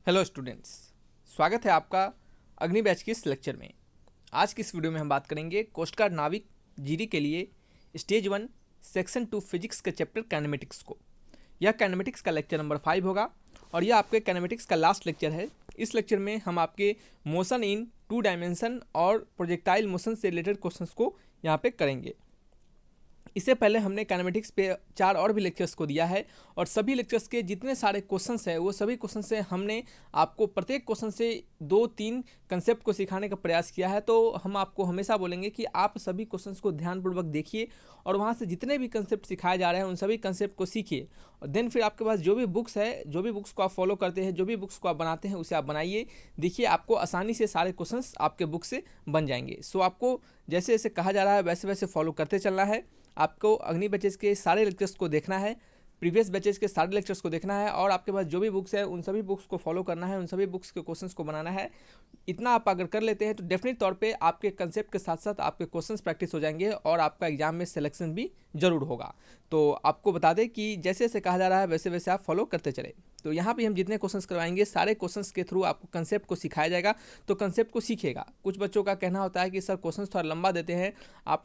Hello students, स्वागत है आपका अग्नि बैच के इस लेक्चर में। आज की इस वीडियो में हम बात करेंगे कोस्ट गार्ड नाविक जीडी के लिए स्टेज 1 सेक्शन 2 फिजिक्स के चैप्टर काइनेमेटिक्स को। यह काइनेमेटिक्स का लेक्चर नंबर 5 होगा और यह आपके काइनेमेटिक्स का लास्ट लेक्चर है। इस लेक्चर में हम आपके मोशन इन 2 डायमेंशन और प्रोजेक्टाइल मोशन से रिलेटेड क्वेश्चंस को यहाँ पे करेंगे। इससे पहले हमने काइनेमेटिक्स पे 4 और भी लेक्चर्स को दिया है और सभी लेक्चर्स के जितने सारे क्वेश्चंस हैं वो सभी क्वेश्चन से हमने आपको प्रत्येक क्वेश्चन से 2-3 कंसेप्ट को सिखाने का प्रयास किया है। तो हम आपको हमेशा बोलेंगे कि आप सभी क्वेश्चंस को ध्यानपूर्वक देखिए और वहाँ से जितने भी कंसेप्ट सिखाए जा रहे हैं उन सभी कंसेप्ट को सीखिए और देन फिर आपके पास जो भी बुक्स है, जो भी बुक्स को आप फॉलो करते हैं, जो भी बुक्स को आप बनाते हैं उसे आप बनाइए। देखिए आपको आसानी से सारे क्वेश्चंस आपके बुक से बन जाएंगे। सो आपको जैसे जैसे कहा जा रहा है वैसे वैसे फॉलो करते चलना है। आपको अग्नि बैचेस के सारे लेक्चर्स को देखना है, प्रीवियस बैचेस के सारे लेक्चर्स को देखना है और आपके पास जो भी बुक्स है उन सभी बुक्स को फॉलो करना है, उन सभी बुक्स के क्वेश्चंस को बनाना है। इतना आप अगर कर लेते हैं तो डेफिनेट तौर पे आपके कंसेप्ट के साथ साथ आपके क्वेश्चंस प्रैक्टिस हो जाएंगे और आपका एग्जाम में सिलेक्शन भी जरूर होगा। तो आपको बता दें कि जैसे जैसे कहा जा रहा है वैसे वैसे आप फॉलो करते चले। तो यहाँ पे हम जितने क्वेश्चंस करवाएंगे सारे क्वेश्चंस के थ्रू आपको कंसेप्ट को सिखाया जाएगा, तो कंसेप्ट को सीखेगा। कुछ बच्चों का कहना होता है कि सर क्वेश्चंस थोड़ा लंबा देते हैं, आप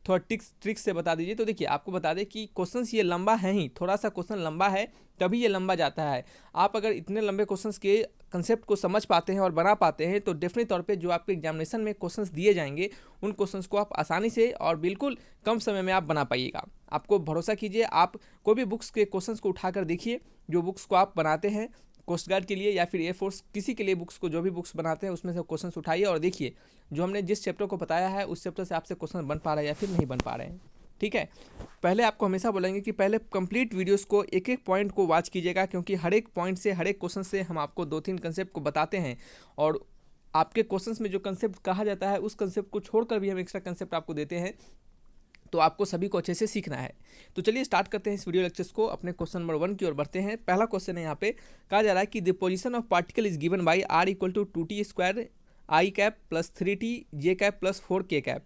थोड़ा ट्रिक्स से बता दीजिए। तो देखिए आपको बता दें कि क्वेश्चंस ये लंबा है ही, थोड़ा सा क्वेश्चन लंबा है तभी ये लंबा जाता है। आप अगर इतने लंबे क्वेश्चंस के कंसेप्ट को समझ पाते हैं और बना पाते हैं तो डेफिनेट तौर पे जो आपके एग्जामिनेशन में क्वेश्चंस दिए जाएंगे उन क्वेश्चंस को आप आसानी से और बिल्कुल कम समय में आप बना पाइएगा। आपको भरोसा कीजिए, आप कोई भी बुक्स के क्वेश्चंस को उठाकर देखिए, जो बुक्स को आप बनाते हैं कोस्ट गार्ड के लिए या फिर एयरफोर्स किसी के लिए बुक्स को जो भी बुक्स बनाते हैं उसमें से क्वेश्चंस उठाइए और देखिए जो हमने जिस चैप्टर को बताया है उस चैप्टर से आपसे क्वेश्चन बन पा रहे हैं या फिर नहीं बन पा रहे हैं। ठीक है, पहले आपको हमेशा बोलेंगे कि पहले कंप्लीट वीडियोस को एक एक पॉइंट को वॉच कीजिएगा, क्योंकि हर एक पॉइंट से हर एक क्वेश्चन से हम आपको 2-3 कंसेप्ट को बताते हैं और आपके क्वेश्चंस में जो कंसेप्ट कहा जाता है उस कंसेप्ट को छोड़कर भी हम एक्स्ट्रा कंसेप्ट आपको देते हैं। तो आपको सभी को अच्छे से सीखना है। तो चलिए स्टार्ट करते हैं इस वीडियो लेक्चर्स को। अपने क्वेश्चन नंबर 1 की ओर बढ़ते हैं। पहला क्वेश्चन है यहाँ पे कहा जा रहा है कि the position of particle is given by r equal to 2t square I cap plus 3t J cap plus 4k cap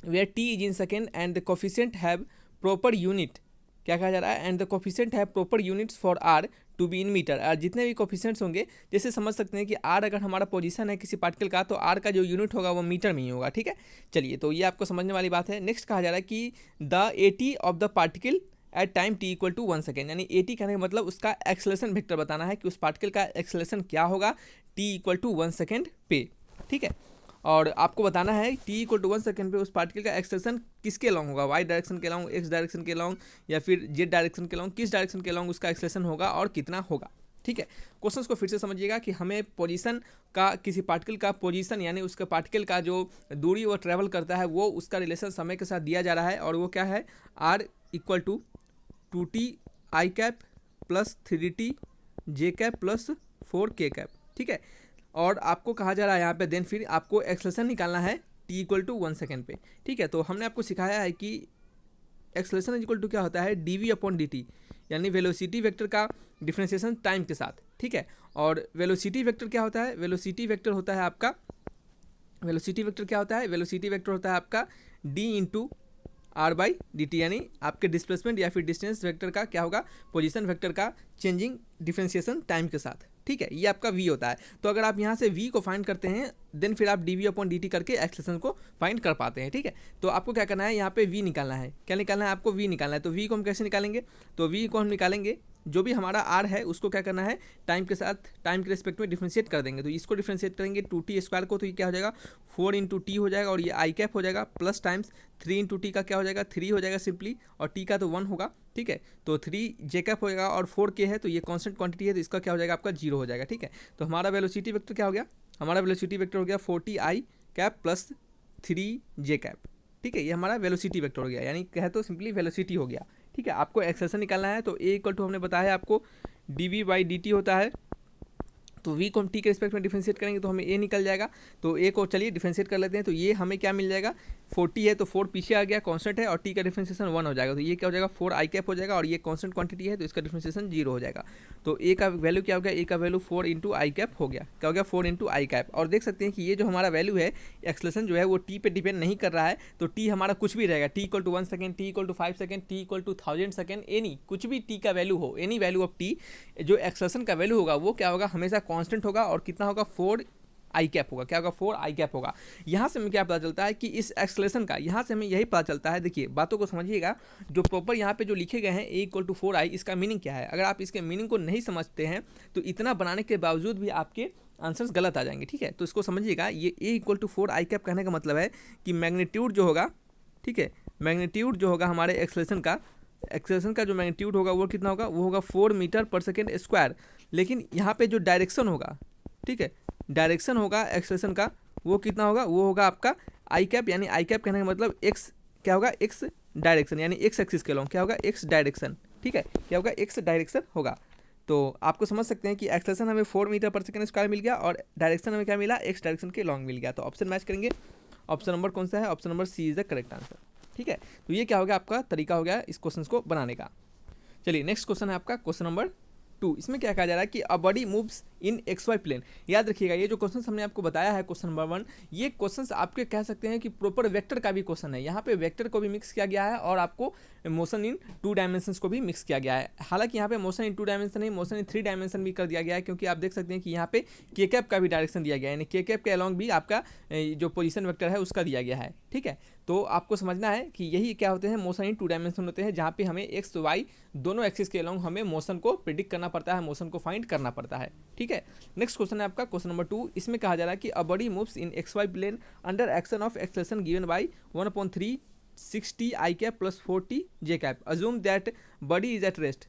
where t is in second and the coefficient have proper unit. क्या कहा जा रहा है? And the coefficient have proper units for r to be in metre. और जितने भी coefficients होंगे, जैसे समझ सकते हैं कि r अगर हमारा पोजीशन है किसी पार्टिकल का तो r का जो यूनिट होगा वो मीटर में ही होगा। ठीक है, चलिए तो ये आपको समझने वाली बात है। नेक्स्ट कहा जा रहा है कि the AT of the particle at time t equal to 1 second, यानी एटी कहने का मतलब उसका एक्सेलरेशन वेक्टर बताना है कि उस पार्टिकल का एक्सेलरेशन क्या होगा t इक्वल टू 1 सेकेंड पे। ठीक है, और आपको बताना है t इक्वल टू 1 सेकेंड पे उस पार्टिकल का एक्सेलरेशन किसके लॉन्ग होगा, y डायरेक्शन के लॉन्ग, x डायरेक्शन के लॉन्ग या फिर z डायरेक्शन के लॉन्ग, किस डायरेक्शन के लॉन्ग उसका एक्सेलरेशन होगा और कितना होगा। ठीक है, क्वेश्चंस को फिर से समझिएगा कि हमें पोजीशन का, किसी पार्टिकल का पोजीशन यानी उसके पार्टिकल का जो दूरी वो ट्रैवल करता है वो उसका रिलेशन समय के साथ दिया जा रहा है और वो क्या है, r equal to 2t I cap plus 3t J cap plus 4k cap. ठीक है, और आपको कहा जा रहा है यहाँ पे देन फिर आपको एक्सेलरेशन निकालना है t इक्वल टू 1 सेकेंड पे। ठीक है, तो हमने आपको सिखाया है कि एक्सेलरेशन इक्वल टू क्या होता है, dv अपॉन dt, यानी वेलोसिटी वेक्टर का डिफरेंशिएशन टाइम के साथ। ठीक है, और वेलोसिटी वेक्टर क्या होता है, वेलोसिटी वेक्टर होता है आपका, वेलोसिटी वेक्टर क्या होता है, वेलोसिटी वेक्टर होता है आपका d into R by D T, यानी आपके डिस्प्लेसमेंट या फिर डिस्टेंस वेक्टर का क्या होगा, पोजीशन वेक्टर का चेंजिंग डिफरेंशिएशन टाइम के साथ। ठीक है, ये आपका v होता है। तो अगर आप यहाँ से v को फाइंड करते हैं देन फिर आप D V upon D T करके एक्सेलरेशन को फाइंड कर पाते हैं। ठीक है, तो आपको क्या करना है, यहाँ पे v निकालना है। क्या निकालना है आपको, v निकालना है। तो v को हम कैसे निकालेंगे, तो v को हम निकालेंगे, जो भी हमारा r है उसको क्या करना है, टाइम के साथ, टाइम के रिस्पेक्ट में डिफ्रेंशिएट कर देंगे। तो इसको डिफ्रेंशिएट करेंगे 2t स्क्वायर को, तो ये क्या हो जाएगा 4 इंटू टी हो जाएगा और ये आई कैप हो जाएगा प्लस टाइम्स 3 इंटू टी का क्या हो जाएगा 3 हो जाएगा सिंपली, और t का तो 1 होगा। ठीक है, तो 3 जे कैप हो जाएगा और 4k है तो ये कॉन्स्टेंट क्वांटिटी है तो इसका क्या हो जाएगा आपका 0 हो जाएगा। ठीक है, तो हमारा वेलोसिटी वेक्टर क्या हो गया, हमारा वेलोसिटी वेक्टर हो गया 40 आई कैप प्लस 3 जे कैप। ठीक है, ये हमारा वेलोसिटी वेक्टर हो गया, यानी कहे तो सिंपली वेलोसिटी हो गया। ठीक है, आपको एक्सेलरेशन निकालना है तो a इक्वल टू हमने बताया आपको dv बाई dt होता है। तो v को हम t के रिस्पेक्ट में डिफरेंशिएट करेंगे तो हमें a निकल जाएगा। तो a को चलिए डिफरेंशिएट कर लेते हैं, तो ये हमें क्या मिल जाएगा, 40 है तो 4 पीछे आ गया, कांस्टेंट है और टी का डिफरेंशिएशन 1 हो जाएगा, तो ये क्या हो जाएगा 4 आई कैप हो जाएगा, और ये कांस्टेंट क्वांटिटी है तो इसका डिफरेंशिएशन 0 हो जाएगा। तो ए का वैल्यू क्या हो गया, ए का वैल्यू 4 इंटू आई कैप हो गया, क्या हो गया 4 इंटू आई कैप। और देख सकते हैं कि ये जो हमारा वैल्यू है एक्सेलरेशन जो है वो टी पे डिपेंड नहीं कर रहा है, तो टी हमारा कुछ भी रहेगा, T equal to 1 second, T equal to 5 second, T equal to 1000 second, any कुछ भी टी का वैल्यू हो, एनी वैल्यू ऑफ टी, जो एक्सेलरेशन का वैल्यू होगा वो क्या होगा, हमेशा कांस्टेंट होगा और कितना होगा 4 आई कैप होगा, क्या होगा 4 आई कैप होगा। यहाँ से हमें क्या पता चलता है कि इस एक्सेलरेशन का, यहाँ से हमें यही पता चलता है, देखिए बातों को समझिएगा, जो प्रॉपर यहाँ पे जो लिखे गए हैं ए इक्वल टू 4 आई, इसका मीनिंग क्या है। अगर आप इसके मीनिंग को नहीं समझते हैं तो इतना बनाने के बावजूद भी आपके आंसर्स गलत आ जाएंगे, ठीक है। तो इसको समझिएगा, ये ए इक्वल टू 4 आई कैप कहने का मतलब है कि मैग्नीट्यूड जो होगा, ठीक है, मैग्नीट्यूड जो होगा हमारे एक्सेलरेशन का जो मैग्नीट्यूड होगा वो कितना होगा, वो होगा 4 मीटर पर सेकेंड स्क्वायर। लेकिन यहाँ पे जो डायरेक्शन होगा, ठीक है, डायरेक्शन होगा एक्सेलरेशन का, वो कितना होगा, वो होगा आपका आई कैप, यानी आई कैप कहने का मतलब एक्स क्या होगा, एक्स डायरेक्शन, यानी एक्स एक्सिस के लॉन्ग क्या होगा, एक्स डायरेक्शन, ठीक है, क्या होगा एक्स डायरेक्शन होगा। तो आपको समझ सकते हैं कि एक्सेलरेशन हमें 4 मीटर पर सेकेंड स्क्वायर मिल गया और डायरेक्शन हमें क्या मिला, एक्स डायरेक्शन के लॉन्ग मिल गया। तो ऑप्शन मैच करेंगे, ऑप्शन नंबर कौन सा है, option number C is the correct answer, ठीक है। तो ये क्या हो गया, आपका तरीका हो गया इस क्वेश्चन को बनाने का। चलिए नेक्स्ट क्वेश्चन है आपका क्वेश्चन नंबर 2। इसमें क्या कहा जा रहा है कि a body moves in X Y plane. याद रखिएगा ये जो क्वेश्चन हमने आपको बताया है क्वेश्चन नंबर 1, ये क्वेश्चन आपके कह सकते हैं कि प्रॉपर वेक्टर का भी क्वेश्चन है। यहाँ पे वेक्टर को भी मिक्स किया गया है और आपको मोशन इन 2 डायमेंशंस को भी मिक्स किया गया है। हालांकि यहाँ पे मोशन इन 2 डायमेंशन नहीं, मोशन इन 3 डायमेंशन भी कर दिया गया है, क्योंकि आप देख सकते हैं कि यहाँ पे के कैप का भी डायरेक्शन दिया गया है, यानी के कैप के अलॉन्ग भी आपका जो पोजीशन वेक्टर है उसका दिया गया है, ठीक है। तो आपको समझना है कि यही क्या होते हैं, मोशन इन 2 डायमेंशन होते हैं, जहाँ पे हमें एक्स वाई दोनों एक्सिस के अलॉन्ग हमें मोशन को प्रिडिक्ट करना पड़ता है, मोशन को फाइंड करना पड़ता है, ठीक है। नेक्स्ट क्वेश्चन है आपका क्वेश्चन नंबर 2। इसमें कहा जा रहा है कि a body moves in X Y plane under action of acceleration given by 1/3 60 I cap प्लस 40 J cap. Assume that body is at rest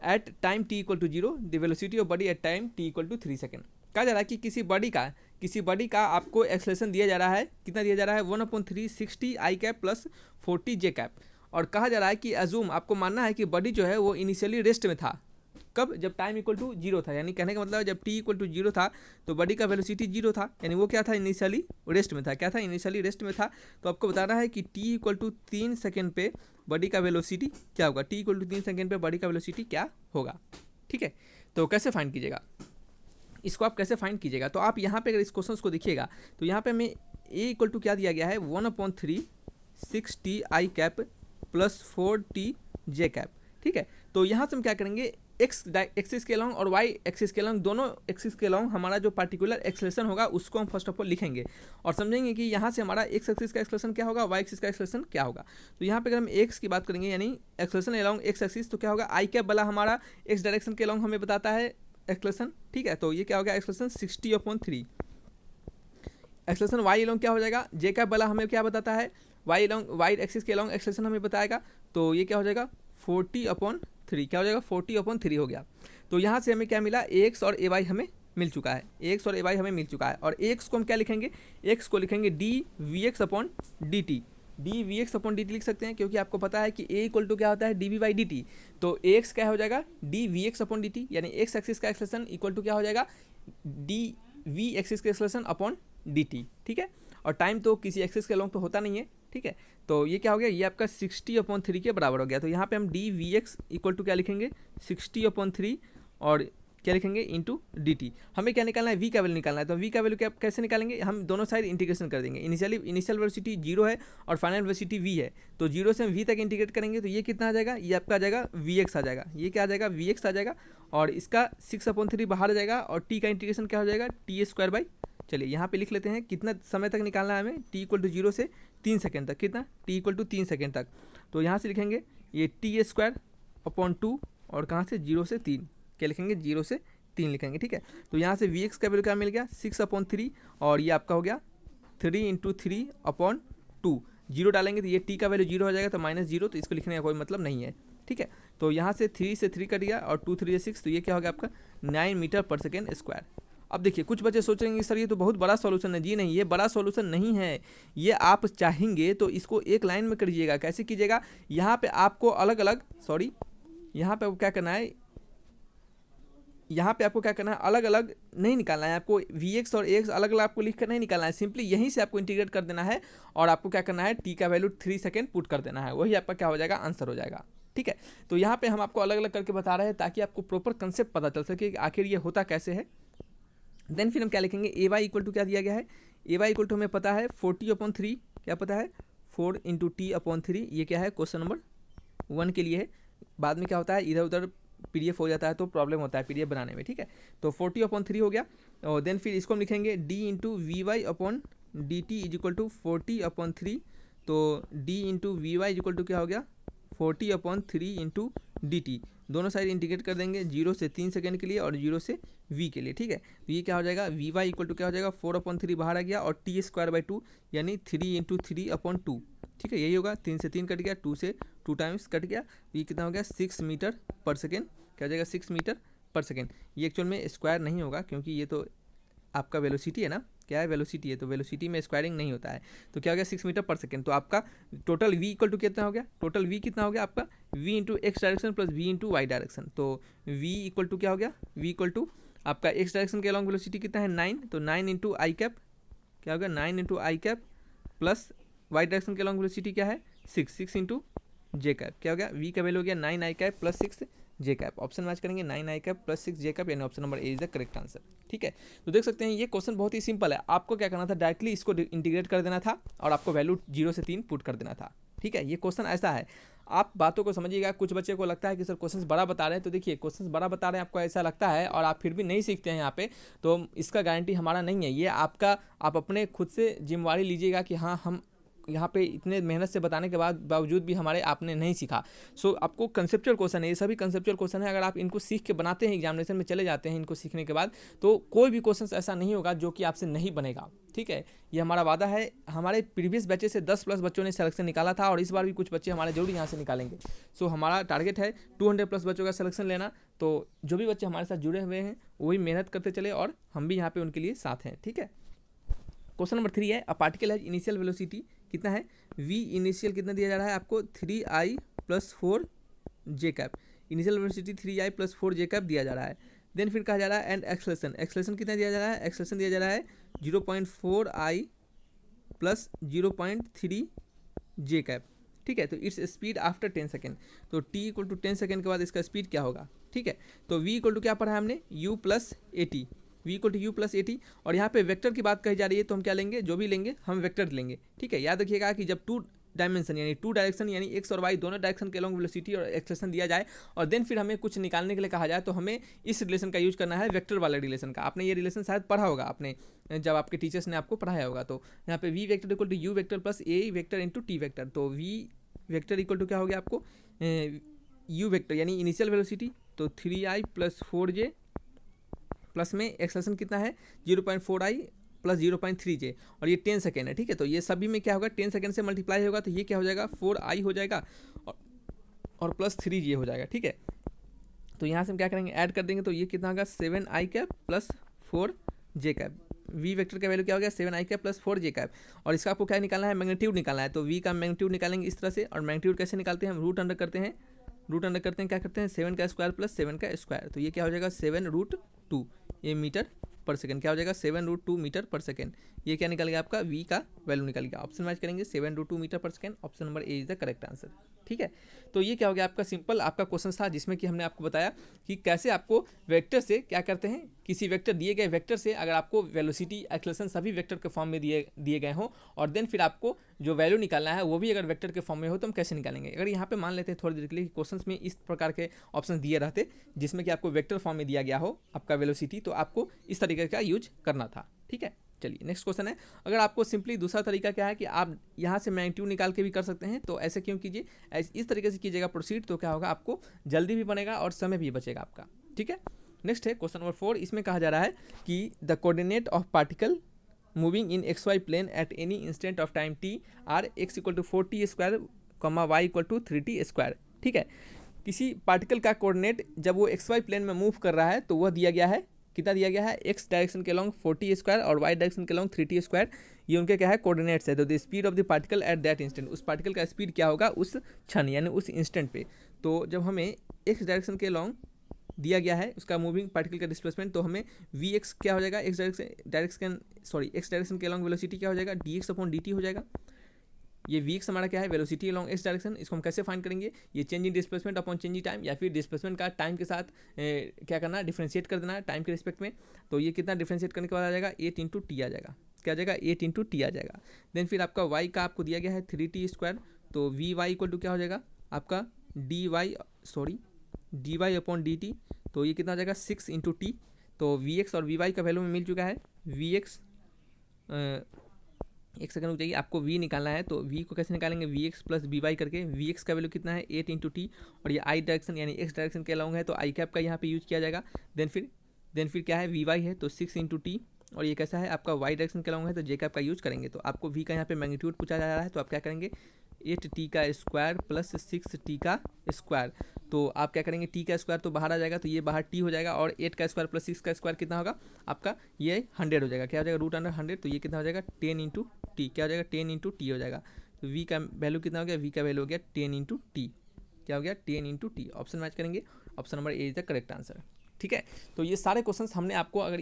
at time T equal to 0, the velocity of body at time T equal to 3 second. कहा जा रहा है कि किसी body का आपको acceleration दिया जा रहा है, कितना दिया जा रहा है, 1/3 60 आई कैप प्लस 40 जे कैप। और कहा जा रहा है कि अज्यूम आपको मानना है कि बॉडी जो है वो इनिशियली रेस्ट में था, कब, जब टाइम इक्वल टू 0 था, यानी कहने का मतलब जब टी इक्वल टू 0 था तो बॉडी का वेलोसिटी 0 था, यानी वो क्या था, इनिशियली रेस्ट में था। क्या था, इनिशियली रेस्ट में था। तो आपको बताना है कि टी इक्वल टू 3 सेकेंड पे बॉडी का वेलोसिटी क्या होगा, टी इक्वल टू 3 सेकेंड पे बॉडी का वेलोसिटी क्या होगा, ठीक है। तो कैसे फाइंड कीजिएगा इसको, आप कैसे फाइंड कीजिएगा, तो आप यहाँ पे अगर इस क्वेश्चन को देखिएगा तो यहाँ पे हमें ए इक्वल टू क्या दिया गया है, 1/3 60 आई कैप प्लस 40 जे कैप, ठीक है। तो यहाँ से हम क्या करेंगे, एक्स एक्सिस के लॉन्ग और वाई एक्सिस के लॉन्ग, दोनों एक्सिस के लॉन्ग हमारा जो पार्टिकुलर एक्सेलरेशन होगा उसको हम फर्स्ट ऑफ ऑल लिखेंगे और समझेंगे कि यहाँ से हमारा एक्स एक्सिस का एक्सेलरेशन क्या होगा, वाई एक्सिस का एक्सेलरेशन क्या होगा। तो यहाँ पे अगर हम एक्स की बात करेंगे यानी एक्सेलरेशन अलॉन्ग एक्स एक्सिस, तो क्या होगा, आई कैप वाला हमारा एक्स डायरेक्शन के लॉन्ग हमें बताता है एक्सेलरेशन, ठीक है। तो ये क्या हो गया, एक्सेलरेशन 60/3। एक्सेलरेशन वाई अलॉन्ग क्या हो जाएगा, जे कैप वाला हमें क्या बताता है, वाई एक्सिस के अलॉन्ग एक्सेलरेशन हमें बताएगा, तो ये क्या हो जाएगा 40/3, क्या हो जाएगा 40/3 हो गया। तो यहाँ से हमें क्या मिला, एक्स और ए वाई हमें मिल चुका है, एक्स और ए वाई हमें मिल चुका है। और एक्स को हम क्या लिखेंगे, एक्स को लिखेंगे D V X upon D T, D V X upon D T लिख सकते हैं, क्योंकि आपको पता है कि ए इक्वल टू क्या होता है, D V by D T. तो एक्स क्या हो जाएगा, D V X upon D T, यानी एक्स एक्सिस का एक्सेलरेशन इक्वल टू क्या हो जाएगा, डी वी एक्सिस का एक्सेलरेशन अपॉन डी टी, ठीक है। और टाइम तो किसी एक्सिस के लॉन्ग तो होता नहीं है, ठीक है। तो ये क्या हो गया, ये आपका 60/3 के बराबर हो गया। तो यहाँ पे हम D V X equal to क्या लिखेंगे, 60/3 और क्या लिखेंगे इंटू डी टी। हमें क्या निकालना है, वी का वैल्यू निकालना है। तो वी का वैल्यू क्या कैसे निकालेंगे, हम दोनों साइड इंटीग्रेशन कर देंगे। इनिशियल वेलोसिटी 0 है और फाइनल वेलोसिटी वी है, तो 0 से हम वी तक इंटीग्रेट करेंगे। तो ये कितना आ जाएगा, ये आपका आ जाएगा वी एक्स आ जाएगा, ये क्या आ जाएगा वी एक्स आ जाएगा, और इसका 6/3 बाहर आ जाएगा और टी का इंटीग्रेशन क्या हो जाएगा, टी स्क्वायर बाई, चलिए यहाँ पे लिख लेते हैं कितना समय तक निकालना है हमें, टी इक्वल टू 0 से 3 सेकेंड तक, कितना, टी इक्वल टू 3 सेकेंड तक। तो यहाँ से लिखेंगे ये टी स्क्वायर अपॉन 2 और कहाँ से 0 से 3, क्या लिखेंगे 0 से 3 लिखेंगे, ठीक है। तो यहाँ से वी एक्स का वैल्यू क्या मिल गया 6/3 और ये आपका हो गया 3 × 3/2, 0 डालेंगे तो ये टी का वैल्यू 0 हो जाएगा, तो -0, तो इसको लिखने का कोई मतलब नहीं है, ठीक है। तो यहाँ से 3 से 3 कट गया और 2 3 6, तो ये क्या हो गया आपका 9 मीटर पर सेकेंड स्क्वायर। अब देखिए कुछ बच्चे सोच रहे हैं सर ये तो बहुत बड़ा सॉल्यूशन है। जी नहीं, ये बड़ा सॉल्यूशन नहीं है, ये आप चाहेंगे तो इसको एक लाइन में करिएगा। कैसे कीजिएगा, यहाँ पे आपको अलग अलग, यहाँ पे क्या करना है, यहाँ पे आपको क्या करना है, अलग अलग नहीं निकालना है आपको, Vx और Ax अलग अलग आपको लिख कर नहीं निकालना है, सिंपली यहीं से आपको इंटीग्रेट कर देना है और आपको क्या करना है, t का वैल्यू 3 सेकेंड पुट कर देना है, वही आपका क्या हो जाएगा, आंसर हो जाएगा। ठीक है, तो यहाँ पे हम आपको अलग अलग करके बता रहे हैं ताकि आपको प्रॉपर कंसेप्ट पता चल सके कि आखिर ये होता कैसे है। देन फिर हम क्या लिखेंगे, ए वाई इक्वल टू क्या दिया गया है, ए वाई इक्वल टू हमें पता है 40/3, क्या पता है 4 × t/3, ये क्या है क्वेश्चन नंबर 1 के लिए है। बाद में क्या होता है, इधर उधर PDF हो जाता है तो प्रॉब्लम होता है PDF बनाने में। ठीक है, तो 40/3 हो गया। और देन फिर इसको हम लिखेंगे d × vy/dt is equal to 40/3, तो d × vy is equal to क्या हो गया, 40/3 × dt, दोनों साइड इंटीग्रेट कर देंगे 0 से 3 सेकेंड के लिए और 0 से v के लिए। ठीक है, तो ये क्या हो जाएगा, vy इक्वल टू क्या हो जाएगा, 4/3 बाहर आ गया और t² 2 यानी 3 × 3/2। ठीक है, यही होगा, 3 से 3 कट गया, 2 से 2 टाइम्स कट गया, तो ये कितना हो गया, 6 मीटर पर सेकेंड, क्या हो जाएगा 6 मीटर पर सेकेंड। ये एक्चुअल में स्क्वायर नहीं होगा क्योंकि ये तो आपका वेलोसिटी है ना, क्या है वेलोसिटी है, तो वेलोसिटी में स्क्वायरिंग नहीं होता है, तो क्या हो गया 6 मीटर पर सेकेंड। तो आपका टोटल v इक्वल टू कितना हो गया, टोटल v कितना हो गया आपका, v × x direction plus v × y direction, तो v इक्वल टू क्या हो गया, v इक्वल टू आपका x डायरेक्शन के अलॉन्ग वेलोसिटी कितना है 9, तो 9 × i कैप, क्या हो गया 9 × i cap plus y direction के अलॉन्ग वेलोसिटी क्या है 6 × j कैप, क्या हो गया v का वैल्यू हो गया 9 i cap plus 6 j cap. Option match करेंगे 9 i cap plus 6 j cap, यानी option number A is the correct answer. ठीक है, तो देख सकते हैं ये क्वेश्चन बहुत ही सिंपल है, आपको क्या करना था, डायरेक्टली इसको इंटीग्रेट कर देना था और आपको वैल्यू 0 से 3 पुट कर देना था। ठीक है, ये क्वेश्चन ऐसा है, आप बातों को समझिएगा। कुछ बच्चे को लगता है कि सर क्वेश्चन बड़ा बता रहे हैं, तो देखिए क्वेश्चन बड़ा बता रहे हैं, आपको ऐसा लगता है और आप फिर भी नहीं सीखते हैं यहाँ पे, तो इसका गारंटी हमारा नहीं है, ये आपका, आप अपने खुद से जिम्मेवारी लीजिएगा कि हाँ हम यहाँ पे इतने मेहनत से बताने के बावजूद भी हमारे आपने नहीं सीखा। सो आपको कंसेप्चुअल क्वेश्चन है, ये सभी कंसेप्चुअल क्वेश्चन है, अगर आप इनको सीख के बनाते हैं, एग्जामिनेशन में चले जाते हैं इनको सीखने के बाद, तो कोई भी क्वेश्चन ऐसा नहीं होगा जो कि आपसे नहीं बनेगा। ठीक है, ये हमारा वादा है। हमारे प्रीवियस बैचेस से 10+ बच्चों ने सिलेक्शन निकाला था और इस बार भी कुछ बच्चे हमारे जरूर यहाँ से निकालेंगे। सो हमारा टारगेट है 200+ बच्चों का सिलेक्शन लेना, तो जो भी बच्चे हमारे साथ जुड़े हुए हैं वही मेहनत करते चले और हम भी यहाँ पे उनके लिए साथ हैं। ठीक है, क्वेश्चन नंबर 3 है, अ पार्टिकल है इनिशियल वेलोसिटी कितना है, v इनिशियल कितना दिया जा रहा है आपको 3i + 4j cap, initial velocity 3i + 4j cap दिया जा रहा है। देन फिर कहा जा रहा है एंड एक्सेलरेशन, एक्सेलरेशन कितना दिया जा रहा है, एक्सेलरेशन दिया जा रहा है 0.4i + 0.3j कैप। ठीक है, तो इट्स स्पीड आफ्टर 10 सेकेंड, तो t = 10 सेकेंड के बाद इसका स्पीड क्या होगा। ठीक है, तो v = क्या पढ़ा है हमने, u + at, v = u + at, और यहाँ पे वेक्टर की बात कही जा रही है, तो हम क्या लेंगे, जो भी लेंगे हम वेक्टर लेंगे। ठीक है, याद रखिएगा कि जब 2 डायमेंशन यानी 2 डायरेक्शन यानी x और y दोनों डायरेक्शन के अलॉन्ग वेलोसिटी और एक्सेलरेशन दिया जाए और देन फिर हमें कुछ निकालने के लिए कहा जाए, तो हमें इस रिलेशन का यूज करना है, वेक्टर वाले रिलेशन का। आपने ये रिलेशन शायद पढ़ा होगा, आपने जब आपके टीचर्स ने आपको पढ़ाया होगा, तो यहाँ पे v vector = u vector plus a vector into t vector, तो v वेक्टर = क्या हो गया आपको u वेक्टर यानी इनिशियल वेलोसिटी, तो 3i + 4j प्लस में एक्सेलरेशन कितना है 0.4i + 0.3j, और ये 10 सेकेंड है। ठीक है, तो ये सभी में क्या होगा 10 सेकेंड से मल्टीप्लाई होगा, तो ये क्या हो जाएगा 4i हो जाएगा और प्लस 3j हो जाएगा। ठीक है, तो यहाँ से हम क्या करेंगे, ऐड कर देंगे, तो ये कितना होगा 7i cap plus 4j cap, v vector का वैल्यू क्या हो गया 7i cap plus 4j cap, और इसका आपको क्या निकालना है, मैग्नीट्यूड निकालना है, तो v का मैग्नीट्यूड निकालेंगे इस तरह से, और मैग्नीट्यूड कैसे निकालते हैं, हम रूट अंडर करते हैं, क्या करते हैं 7 का स्क्वायर प्लस 7 का स्क्वायर, तो ये क्या हो जाएगा 7√2 ये मीटर पर सेकंड, क्या हो जाएगा 7√2 मीटर पर सेकंड, ये क्या निकल गया आपका v का वैल्यू निकल गया। ऑप्शन मैच करेंगे 7√2 मीटर पर second, option number A is the correct answer. ठीक है, तो ये क्या हो गया आपका सिंपल आपका क्वेश्चन था, जिसमें कि हमने आपको बताया कि कैसे आपको वेक्टर से क्या करते हैं, किसी वेक्टर दिए गए वेक्टर से अगर आपको वेलोसिटी एक्सेलरेशन सभी वेक्टर के फॉर्म में दिए गए हों और देन फिर आपको जो वैल्यू निकालना है वो भी अगर वेक्टर के फॉर्म में हो, तो हम कैसे निकालेंगे। अगर यहाँ पे मान लेते हैं थोड़ी देर के लिए क्वेश्चन में इस प्रकार के ऑप्शन दिए रहते जिसमें कि आपको वेक्टर फॉर्म में दिया गया हो आपका वेलोसिटी, तो आपको इस तरीके का यूज करना था। ठीक है, चलिए नेक्स्ट क्वेश्चन है, अगर आपको सिंपली दूसरा तरीका क्या है कि आप यहाँ से मैग्नीट्यूड निकाल के भी कर सकते हैं, तो ऐसे क्यों कीजिए, इस तरीके से कीजिएगा प्रोसीड, तो क्या होगा आपको जल्दी भी बनेगा और समय भी बचेगा आपका। ठीक है, नेक्स्ट है क्वेश्चन नंबर 4, इसमें कहा जा रहा है कि the coordinate of particle moving in XY plane at any instant of time t are x = 4t², y = 3t²। ठीक है, किसी पार्टिकल का कोऑर्डिनेट जब वो XY प्लेन में मूव कर रहा है तो वह दिया गया है, कितना दिया गया है, x डायरेक्शन के अलॉन्ग 4t² और y डायरेक्शन के अलॉन्ग 3t², ये उनके क्या है कोऑर्डिनेट्स है। तो the speed of the particle at that instant, उस पार्टिकल का स्पीड क्या होगा उस क्षण यानी उस इंस्टेंट पे। तो जब हमें x डायरेक्शन के अलॉन्ग दिया गया है उसका मूविंग पार्टिकल का डिस्प्लेसमेंट, तो हमें वी एक्स क्या हो जाएगा, एक्स डायरेक्शन के अलॉन्ग वेलोसिटी क्या हो जाएगा, D x upon D T हो जाएगा। ये वी एक्स हमारा क्या है, वेलोसिटी अलॉन्ग एक्स डायरेक्शन, इसको हम कैसे फाइंड करेंगे, ये change in displacement upon change in time, या फिर डिस्प्लेसमेंट का टाइम के साथ क्या करना है, डिफ्रेंशिएट कर देना है टाइम के रिस्पेक्ट में। तो ये कितना डिफ्रेंशिएट करने के बाद आ जाएगा 8 इंटू टी आ जाएगा, क्या आ जाएगा 8 इंटू टी आ जाएगा। देन फिर आपका वाई का आपको दिया गया है 3t², तो वी वाई इक्वल टू क्या हो जाएगा आपका D Y upon D T, तो ये कितना आ जाएगा 6 इंटू टी। तो वी एक्स और वी वाई का वैल्यू में मिल चुका है, वी एक्स एक सेकंड रुक जाइए, आपको v निकालना है, तो v को कैसे निकालेंगे, V X plus B Y करके, वी एक्स का वैल्यू कितना है 8 इंटू टी, और ये आई डायरेक्शन यानी एक्स डायरेक्शन के अलॉन्ग है, तो आई कैप का यहाँ पे यूज किया जाएगा। देन फिर क्या है, वी वाई है तो 6 इंटू टी, और ये कैसा है आपका वाई डायरेक्शन के अलॉन्ग है, तो जे कैप का यूज करेंगे। तो आपको v का यहाँ पे मैग्नीट्यूड पूछा जा रहा है, तो आप क्या करेंगे 8t का स्क्वायर प्लस 6t का स्क्वायर, तो आप क्या करेंगे t का स्क्वायर तो बाहर आ जाएगा, तो ये बाहर t हो जाएगा, और 8 का स्क्वायर प्लस 6 का स्क्वायर कितना होगा आपका, ये 100 हो जाएगा, क्या हो जाएगा √100, तो ये कितना हो जाएगा 10 इंटू टी, क्या हो जाएगा 10 इंटू टी हो जाएगा। तो v का वैल्यू कितना हो गया, v का वैल्यू हो गया 10 इंटू टी, क्या हो गया 10 इंटू टी। ऑप्शन मैच करेंगे, option number A is the correct answer. ठीक है, तो ये सारे क्वेश्चन हमने आपको, अगर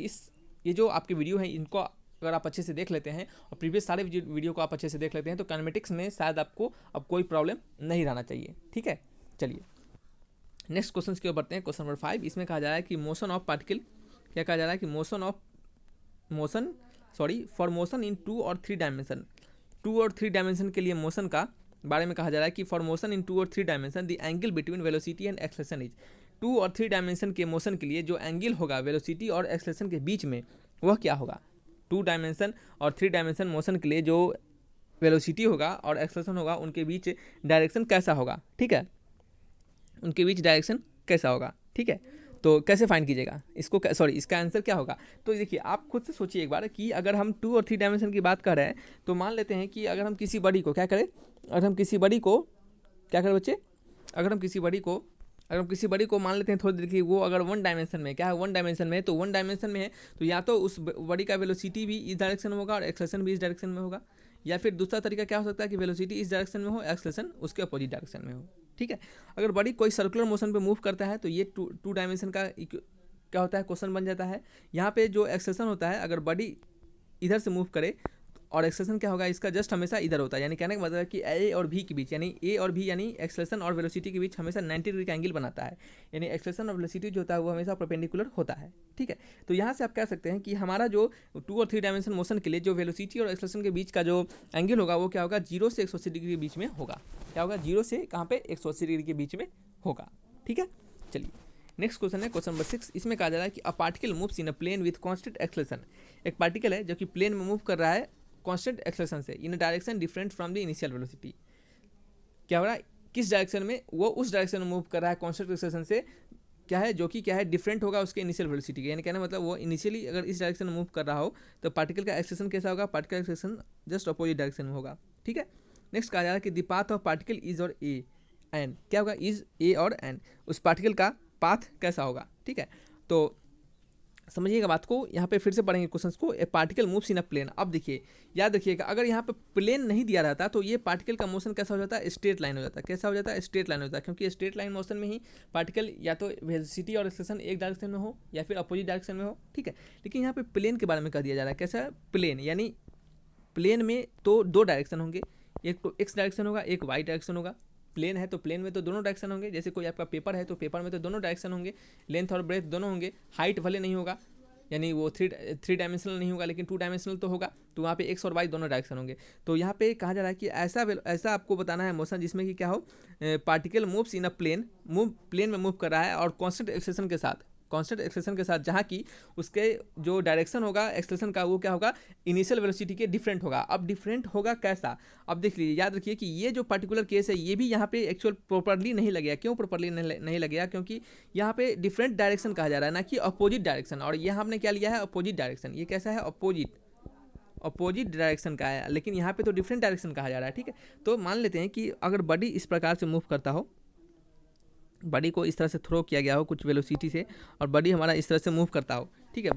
ये जो आपके वीडियो है इनको अगर आप अच्छे से देख लेते हैं और प्रीवियस सारे वीडियो को आप अच्छे से देख लेते हैं, तो काइनेमेटिक्स में शायद आपको अब कोई प्रॉब्लम नहीं रहना चाहिए। ठीक है, चलिए नेक्स्ट क्वेश्चन की ओर बढ़ते हैं। क्वेश्चन नंबर 5, इसमें कहा जा रहा है कि मोशन ऑफ पार्टिकल, क्या कहा जा रहा है कि फॉर मोशन इन 2 और 3 डायमेंशन, 2 और 3 डायमेंशन के लिए मोशन का बारे में कहा जा रहा है कि फॉर मोशन इन 2 और 3 dimension the angle between velocity and acceleration is, 2 और 3 डायमेंशन के मोशन के लिए जो एंगल होगा वेलोसिटी और एक्सेलरेशन के बीच में वह क्या होगा। 2 डायमेंशन और 3 डायमेंशन मोशन के लिए जो वेलोसिटी होगा और एक्सेलरेशन होगा उनके बीच डायरेक्शन कैसा होगा। ठीक है, उनके बीच डायरेक्शन कैसा होगा। ठीक है, तो कैसे फाइंड कीजिएगा इसको, इसका आंसर क्या होगा। तो देखिए आप खुद से सोचिए एक बार कि अगर हम 2 और 3 डायमेंशन की बात कर रहे हैं, तो मान लेते हैं कि अगर हम किसी बॉडी को क्या करें, अगर हम किसी बॉडी को क्या करें बच्चे, अगर हम किसी बॉडी को मान लेते हैं थोड़ी देर की, वो अगर 1 डायमेंशन में क्या है, 1 डायमेंशन में है, तो 1 डायमेंशन में है तो या तो उस बॉडी का वेलोसिटी भी इस डायरेक्शन में होगा और एक्सेलरेशन भी इस डायरेक्शन में होगा, या फिर दूसरा तरीका क्या हो सकता है कि वेलोसिटी इस डायरेक्शन में हो, एक्सेलरेशन उसके अपोजिट डायरेक्शन में हो। ठीक है, अगर बॉडी कोई सर्कुलर मोशन पे मूव करता है तो ये 2 डायमेंशन का क्या होता है, क्वेश्चन बन जाता है। यहाँ पे जो एक्सेलरेशन होता है, अगर बॉडी इधर से मूव करे और एक्सेलरेशन क्या होगा, इसका जस्ट हमेशा इधर होता है, यानी कहने का मतलब है कि ए और भी के बीच, यानी ए और भी यानी एक्सेलरेशन और वेलोसिटी के बीच हमेशा 90 डिग्री का एंगल बनाता है, यानी एक्सेलरेशन और वेलोसिटी जो होता है वो हमेशा परपेंडिकुलर होता है। ठीक है, तो यहाँ से आप कह सकते हैं कि हमारा जो 2 और 3 डायमेंशन मोशन के लिए जो वेलोसिटी और एक्सेलरेशन के बीच का जो एंगल होगा वो क्या होगा, 0 से 180 डिग्री के बीच में होगा। क्या होगा, 0 से कहाँ पे 180 डिग्री के बीच में होगा। ठीक है, चलिए नेक्स्ट क्वेश्चन है क्वेश्चन नंबर 6, इसमें कहा जा रहा है कि a particle moves in a plane with constant acceleration, एक पार्टिकल है जो कि प्लेन में मूव कर रहा है कांस्टेंट एक्सेलरेशन से in a direction different from the initial velocity. क्या हो रहा है, किस डायरेक्शन में, वो उस डायरेक्शन में मूव कर रहा है कांस्टेंट एक्सेलरेशन से, क्या है जो कि क्या है डिफरेंट होगा उसके इनिशियल वेलोसिटी के, यानी कहना मतलब वो इनिशियली अगर इस डायरेक्शन में मूव कर रहा हो तो पार्टिकल का एक्सेलरेशन कैसा होगा, particle acceleration just opposite direction में होगा। ठीक है, नेक्स्ट कहा जा रहा है कि the path of particle is और ए एन, क्या होगा, इज ए और एन, उस पार्टिकल का पाथ कैसा होगा। ठीक है, तो समझिएगा बात को, यहाँ पे फिर से पढ़ेंगे क्वेश्चंस को। A particle moves in a plane, अब देखिए याद रखिएगा अगर यहाँ पे प्लेन नहीं दिया रहता तो ये पार्टिकल का मोशन कैसा हो जाता है, स्ट्रेट लाइन हो जाता है। कैसा हो जाता है, स्ट्रेट लाइन हो जाता है, क्योंकि स्ट्रेट लाइन मोशन में ही पार्टिकल या तो वेलोसिटी और एक्सेलरेशन एक डायरेक्शन में हो या फिर अपोजिट डायरेक्शन में हो। ठीक है, लेकिन यहाँ पे प्लेन के बारे में कह दिया जा रहा है, कैसा प्लेन, यानी प्लेन में तो 2 डायरेक्शन होंगे, एक तो एक्स डायरेक्शन होगा, एक वाई डायरेक्शन होगा। प्लेन है तो प्लेन में तो दोनों डायरेक्शन होंगे, जैसे कोई आपका पेपर है तो पेपर में तो दोनों डायरेक्शन होंगे, लेंथ और ब्रेथ दोनों होंगे, हाइट भले नहीं होगा, यानी वो 3 डायमेंशनल नहीं होगा लेकिन 2 डायमेंशनल तो होगा, तो वहाँ पे एक्स और वाई दोनों डायरेक्शन होंगे। तो यहाँ पे कहा जा रहा है कि ऐसा आपको बताना है मोशन जिसमें कि क्या हो, particle moves in a plane, plane में मूव कर रहा है और कांस्टेंट एक्सेलरेशन के साथ जहाँ की उसके जो डायरेक्शन होगा एक्सेलरेशन का वो क्या होगा, इनिशियल वेलोसिटी के डिफरेंट होगा। अब डिफरेंट होगा कैसा, अब देख लीजिए, याद रखिए कि ये जो पर्टिकुलर केस है ये भी यहाँ पे एक्चुअल प्रॉपर्ली नहीं लगेगा। क्यों प्रॉपर्ली नहीं लगेगा, क्योंकि यहाँ पे डिफरेंट डायरेक्शन कहा जा रहा है ना कि अपोजिट डायरेक्शन, और यहाँ हमने क्या लिया है अपोजिट डायरेक्शन, ये कैसा है अपोजिट डायरेक्शन का है, लेकिन यहाँ पे तो डिफरेंट डायरेक्शन कहा जा रहा है। ठीक है, तो मान लेते हैं कि अगर बॉडी इस प्रकार से मूव करता हो, बॉडी को इस तरह से थ्रो किया गया हो कुछ वेलोसिटी से और बॉडी हमारा इस तरह से मूव करता हो। ठीक है,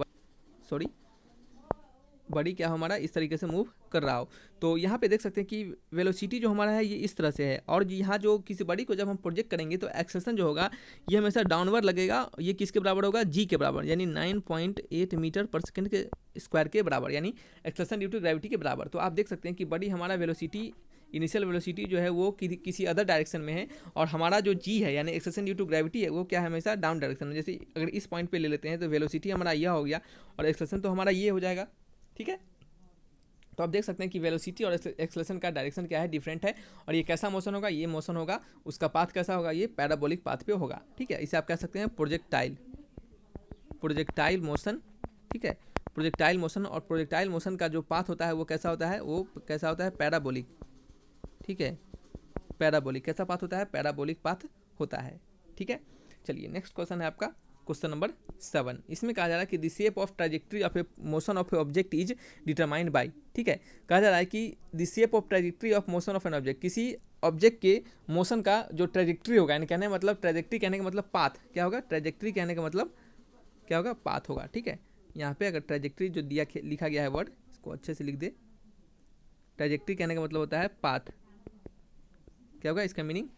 बॉडी क्या हमारा इस तरीके से मूव कर रहा हो। तो यहाँ पे देख सकते हैं कि वेलोसिटी जो हमारा है ये इस तरह से है, और यहाँ जो किसी बॉडी को जब हम प्रोजेक्ट करेंगे तो एक्सेलेरेशन जो होगा ये हमेशा डाउनवर्ड लगेगा। ये किसके बराबर होगा, जी के बराबर, यानी 9.8 मीटर पर सेकंड के स्क्वायर के बराबर, यानी एक्सेलेरेशन ड्यू टू ग्रेविटी के बराबर। तो आप देख सकते हैं कि बॉडी हमारा वेलोसिटी, इनिशियल वेलोसिटी जो है वो किसी अदर डायरेक्शन में है, और हमारा जो जी है यानी एक्सेलेरेशन ड्यू टू ग्रेविटी है वो क्या है, हमेशा डाउन डायरेक्शन में। जैसे अगर इस पॉइंट पे ले लेते हैं तो वेलोसिटी हमारा यह हो गया और एक्सेलेरेशन तो हमारा ये हो जाएगा, ठीक है। तो आप देख सकते हैं कि वेलोसिटी और एक्सेलेरेशन का डायरेक्शन क्या है, डिफरेंट है। और ये कैसा मोशन होगा, ये मोशन होगा, उसका पाथ कैसा होगा, ये पैराबोलिक पाथ पे होगा, ठीक है। इसे आप कह सकते हैं प्रोजेक्टाइल मोशन, ठीक है। प्रोजेक्टाइल मोशन, और प्रोजेक्टाइल मोशन का जो पाथ होता है वो कैसा होता है, पैराबोलिक, ठीक है। पैराबोलिक कैसा पाथ होता है, पैराबोलिक पाथ होता है, ठीक है। चलिए नेक्स्ट क्वेश्चन है आपका क्वेश्चन नंबर 7। इसमें कहा जा रहा है कि the shape of trajectory of A motion of A object is determined by, ठीक है। कहा जा रहा है कि the shape of trajectory of motion of an object, किसी ऑब्जेक्ट के मोशन का जो ट्रैजेक्टरी होगा, यानी कहने का मतलब, ट्रैजेक्टरी कहने का मतलब पाथ क्या होगा, ट्रैजेक्टरी कहने का मतलब क्या होगा, पाथ होगा, ठीक है। यहाँ पे अगर ट्रैजेक्टरी जो लिखा गया है वर्ड, इसको अच्छे से लिख दे। ट्रैजेक्टरी कहने का मतलब होता है पाथ, क्या होगा इसका मीनिंग,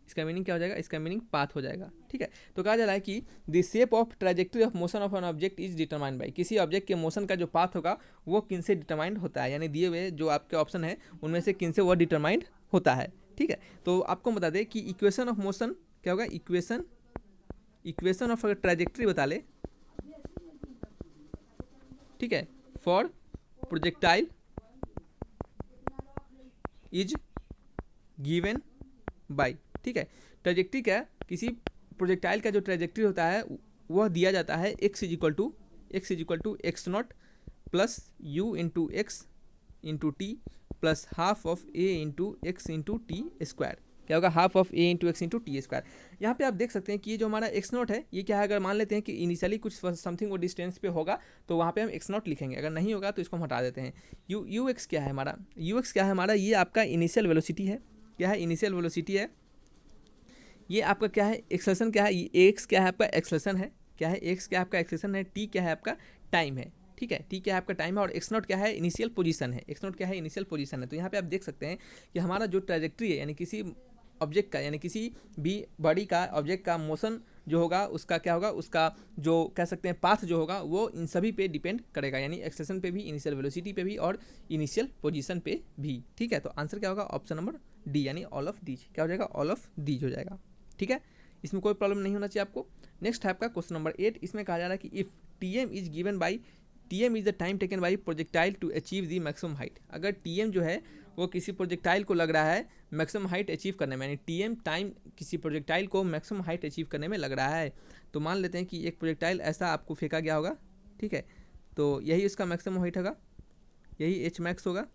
इसका मीनिंग क्या हो जाएगा, इसका मीनिंग पाथ हो जाएगा, ठीक है। तो कहा जा रहा है कि the shape of trajectory of motion of an object is determined by, किसी ऑब्जेक्ट के मोशन का जो पाथ होगा वो किन से डिटरमाइंड होता है, यानी दिए हुए जो आपके ऑप्शन है उनमें से किन से वो डिटरमाइंड होता है, ठीक है। तो आपको बता दें कि इक्वेशन ऑफ मोशन क्या होगा, इक्वेशन ऑफ ट्रैजेक्टरी बता ले, ठीक है, for projectile is given bye, ठीक है। ट्रैजेक्टरी क्या है, किसी प्रोजेक्टाइल का जो ट्रैजेक्टरी होता है वह दिया जाता है x is equal to X not plus U into X into T plus half of A into X into T square, क्या होगा, half of A into X into T square. यहाँ पे आप देख सकते हैं कि ये जो हमारा एक्स नॉट है ये क्या है, अगर मान लेते हैं कि इनिशियली कुछ समथिंग वो डिस्टेंस पे होगा तो वहाँ पे हम एक्स नॉट लिखेंगे, अगर नहीं होगा तो इसको हम हटा देते हैं। यू एक्स क्या है हमारा, ये आपका इनिशियल वेलोसिटी है, क्या है, इनिशियल वेलोसिटी है। ये आपका क्या है, एक्सेलेरेशन क्या है, ये एक्स क्या है आपका, एक्सेलेरेशन है, क्या है, एक्स क्या है आपका, एक्सेलेरेशन है, टी क्या है आपका, टाइम है, ठीक है, टी क्या है आपका, टाइम है, और एक्स नॉट क्या है, इनिशियल पोजीशन है, एक्स नॉट क्या है, इनिशियल पोजीशन है। तो यहाँ पे आप देख सकते हैं कि हमारा जो ट्रैजेक्टरी है, यानी किसी ऑब्जेक्ट का, यानी किसी भी बॉडी का, ऑब्जेक्ट का मोशन जो होगा उसका क्या होगा, उसका जो कह सकते हैं पाथ जो होगा वो इन सभी पे डिपेंड करेगा, यानी एक्सेलेरेशन पे भी, इनिशियल वेलोसिटी पे भी, और इनिशियल पोजीशन पे भी, ठीक है। तो आंसर क्या होगा, ऑप्शन नंबर डी, यानी ऑल ऑफ दीज, क्या हो जाएगा, ऑल ऑफ दीज हो जाएगा, ठीक है। इसमें कोई प्रॉब्लम नहीं होना चाहिए आपको। नेक्स्ट है आपका क्वेश्चन नंबर 8। इसमें कहा जा रहा है कि if TM is given by, TM is the time taken by projectile to achieve the maximum height, अगर टीएम जो है वो किसी प्रोजेक्टाइल को लग रहा है मैक्सिमम हाइट अचीव करने में, यानी टीएम टाइम किसी प्रोजेक्टाइल को मैक्सिमम हाइट अचीव करने में लग रहा है। तो मान लेते हैं कि एक प्रोजेक्टाइल ऐसा आपको फेंका गया होगा, ठीक है, तो यही उसका मैक्सिमम हाइट होगा, यही एच मैक्स होगा,